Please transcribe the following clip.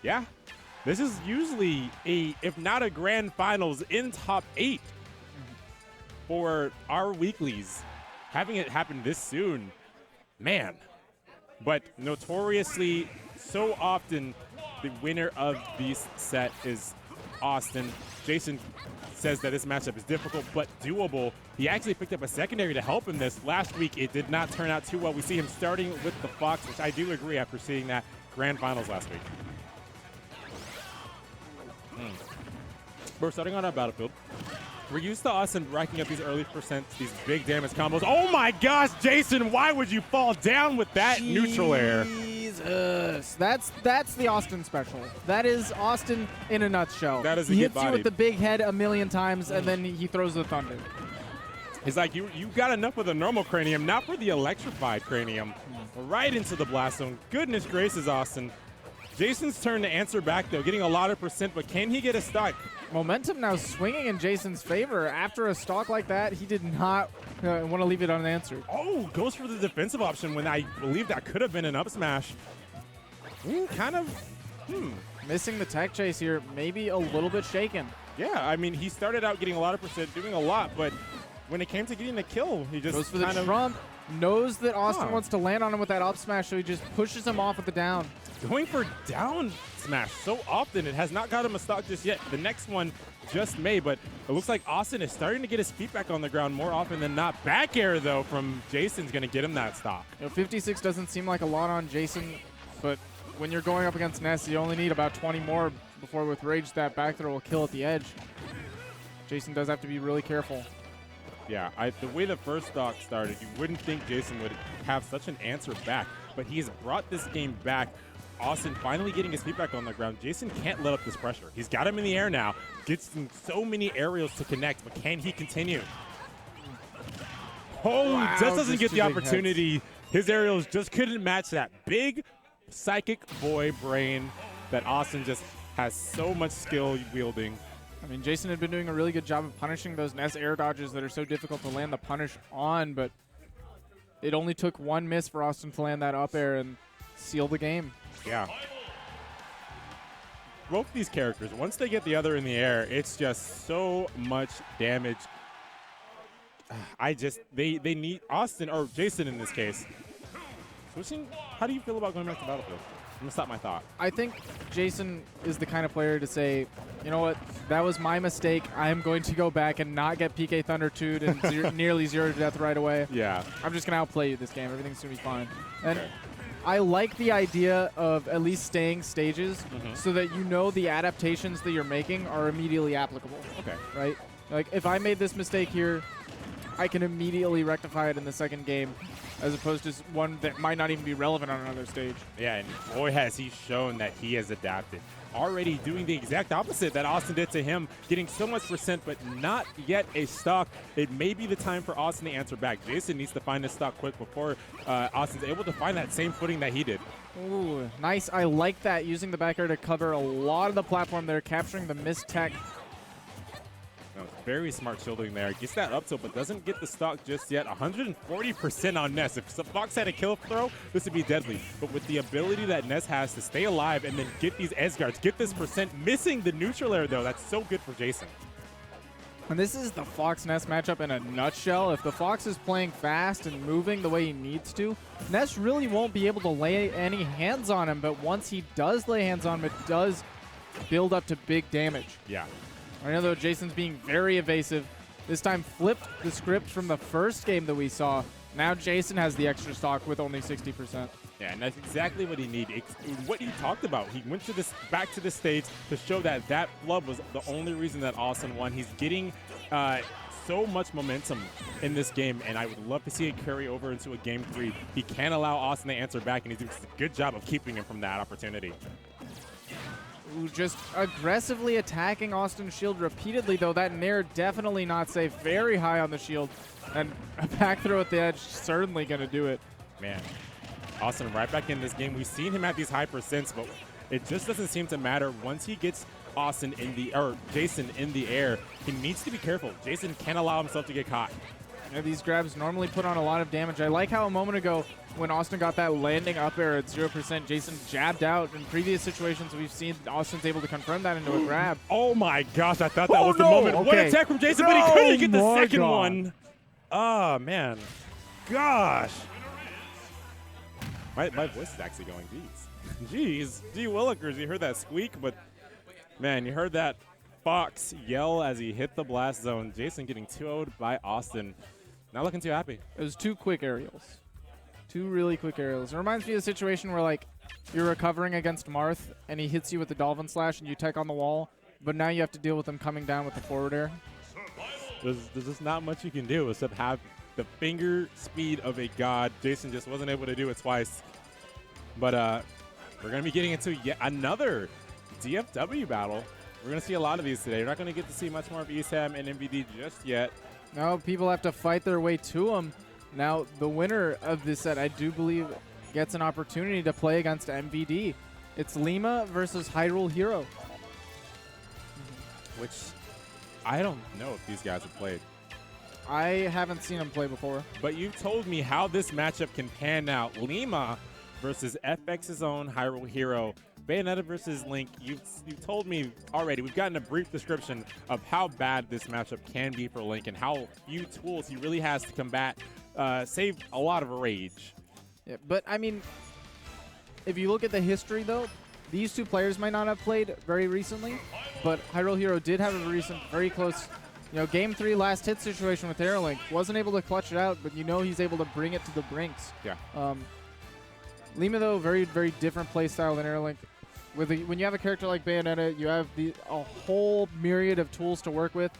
Yeah, this is usually if not a grand finals, in top 8 for our weeklies. Having it happen this soon, man. But notoriously, so often, the winner of this set is Awestin. JaySon says that this matchup is difficult but doable. He actually picked up a secondary to help in this. Last week, it did not turn out too well. We see him starting with the Fox, which I do agree after seeing that grand finals last week. We're starting on our battlefield. We're used to Awestin racking up these early percents, these big damage combos. Oh my gosh, JaySon, why would you fall down with that neutral air? Jesus. That's the Awestin special. That is Awestin in a nutshell. That is a he good hits body. you with the big head a million times, and then he throws the thunder. It's like you got enough with the normal cranium, not for the electrified cranium. Right into the blast zone. Goodness gracious, Awestin. JaySon's turn to answer back, though, getting a lot of percent, but can he get a stock? Momentum now swinging in JaySon's favor. After a stock like that, he did not want to leave it unanswered. Oh, goes for the defensive option when I believe that could have been an up smash. Missing the tech chase here, maybe a little bit shaken. Yeah, I mean, he started out getting a lot of percent, doing a lot, but when it came to getting the kill, he just goes for the trump, knows that Awestin wants to land on him with that up smash, so he just pushes him off with the down. Going for down smash so often. It has not got him a stock just yet. The next one just may, but it looks like Awestin is starting to get his feet back on the ground more often than not. Back air, though, from JaySon's going to get him that stock. 56 doesn't seem like a lot on JaySon, but when you're going up against Ness, you only need about 20 more before with Rage that back throw will kill at the edge. JaySon does have to be really careful. Yeah, the way the first stock started, you wouldn't think JaySon would have such an answer back, but he's brought this game back. Awestin finally getting his feet back on the ground. JaySon can't let up this pressure. He's got him in the air now. Gets so many aerials to connect, but can he continue? Oh, wow, just doesn't get two the big opportunity. His aerials just couldn't match that big psychic boy brain that Awestin just has so much skill wielding. I mean, JaySon had been doing a really good job of punishing those Ness air dodges that are so difficult to land the punish on, but it only took one miss for Awestin to land that up air and seal the game. Yeah. Both these characters, once they get the other in the air, it's just so much damage. They need Awestin, or JaySon in this case. Switching, how do you feel about going back to Battlefield? I'm going to stop my thought. I think JaySon is the kind of player to say, you know what, that was my mistake. I'm going to go back and not get PK Thunder 2'd and nearly 0 to death right away. Yeah. I'm just going to outplay you this game. Everything's going to be fine. And I like the idea of at least staying stages so that you know the adaptations that you're making are immediately applicable. Okay. Right? Like, if I made this mistake here, I can immediately rectify it in the second game, as opposed to one that might not even be relevant on another stage. Yeah, and boy, has he shown that he has adapted. Already doing the exact opposite that Awestin did to him, getting so much percent, but not yet a stock. It may be the time for Awestin to answer back. JaySon needs to find his stock quick before Austin's able to find that same footing that he did. Ooh, nice. I like that, using the back air to cover a lot of the platform there, capturing the missed tech. No, very smart shielding there. Gets that up tilt, but doesn't get the stock just yet. 140% on Ness. If Fox had a kill throw, this would be deadly. But with the ability that Ness has to stay alive and then get these edge guards, get this percent, missing the neutral air, though, that's so good for JaySon. And this is the Fox-Ness matchup in a nutshell. If the Fox is playing fast and moving the way he needs to, Ness really won't be able to lay any hands on him. But once he does lay hands on him, it does build up to big damage. Yeah. I know, though, JaySon's being very evasive. This time flipped the script from the first game that we saw. Now JaySon has the extra stock with only 60%. Yeah, and that's exactly what he needed. What he talked about. He went to this back to the stage to show that that flub was the only reason that Awestin won. He's getting so much momentum in this game, and I would love to see it carry over into a Game 3. He can't allow Awestin to answer back, and he's doing a good job of keeping him from that opportunity. Ooh, just aggressively attacking Awestin's shield repeatedly, though. That Nair definitely not safe. Very high on the shield. And a back throw at the edge, certainly going to do it. Man, Awestin right back in this game. We've seen him at these high percents, but it just doesn't seem to matter. Once he gets JaySon in the air, he needs to be careful. JaySon can't allow himself to get caught. Yeah, these grabs normally put on a lot of damage. I like how a moment ago when Awestin got that landing up air at 0%, JaySon jabbed out. In previous situations, we've seen Austin's able to confirm that into a grab. Oh my gosh, I thought that was the no! moment. What Okay. attack from JaySon, No, but he couldn't get the my second God. one. Oh, man. Gosh. My voice is actually going, jeez. Jeez. Gee Willikers, you heard that squeak, but man, you heard that Fox yell as he hit the blast zone. JaySon getting 2-0'd by Awestin. Not looking too happy. It was 2 quick aerials. 2 really quick aerials. It reminds me of a situation where, like, you're recovering against Marth, and he hits you with the Dolphin Slash, and you tech on the wall, but now you have to deal with him coming down with the forward air. There's just not much you can do except have the finger speed of a god. JaySon just wasn't able to do it twice. But we're going to be getting into yet another DFW battle. We're going to see a lot of these today. You're not going to get to see much more of ESAM and MVD just yet. No, people have to fight their way to him. Now, the winner of this set, I do believe, gets an opportunity to play against MVD. It's Lima versus Hyrule Hero. Which I don't know if these guys have played. I haven't seen him play before. But you've told me how this matchup can pan out. Lima versus FX's own Hyrule Hero. Bayonetta versus Link. You've told me already. We've gotten a brief description of how bad this matchup can be for Link and how few tools he really has to combat. Save a lot of rage. Yeah, but, I mean, if you look at the history, though, these 2 players might not have played very recently, but Hyrule Hero did have a recent, very close, Game 3 last hit situation with Aerolink. Wasn't able to clutch it out, but he's able to bring it to the brinks. Yeah. Lima, though, very, very different play style than Aerolink. When you have a character like Bayonetta, you have a whole myriad of tools to work with.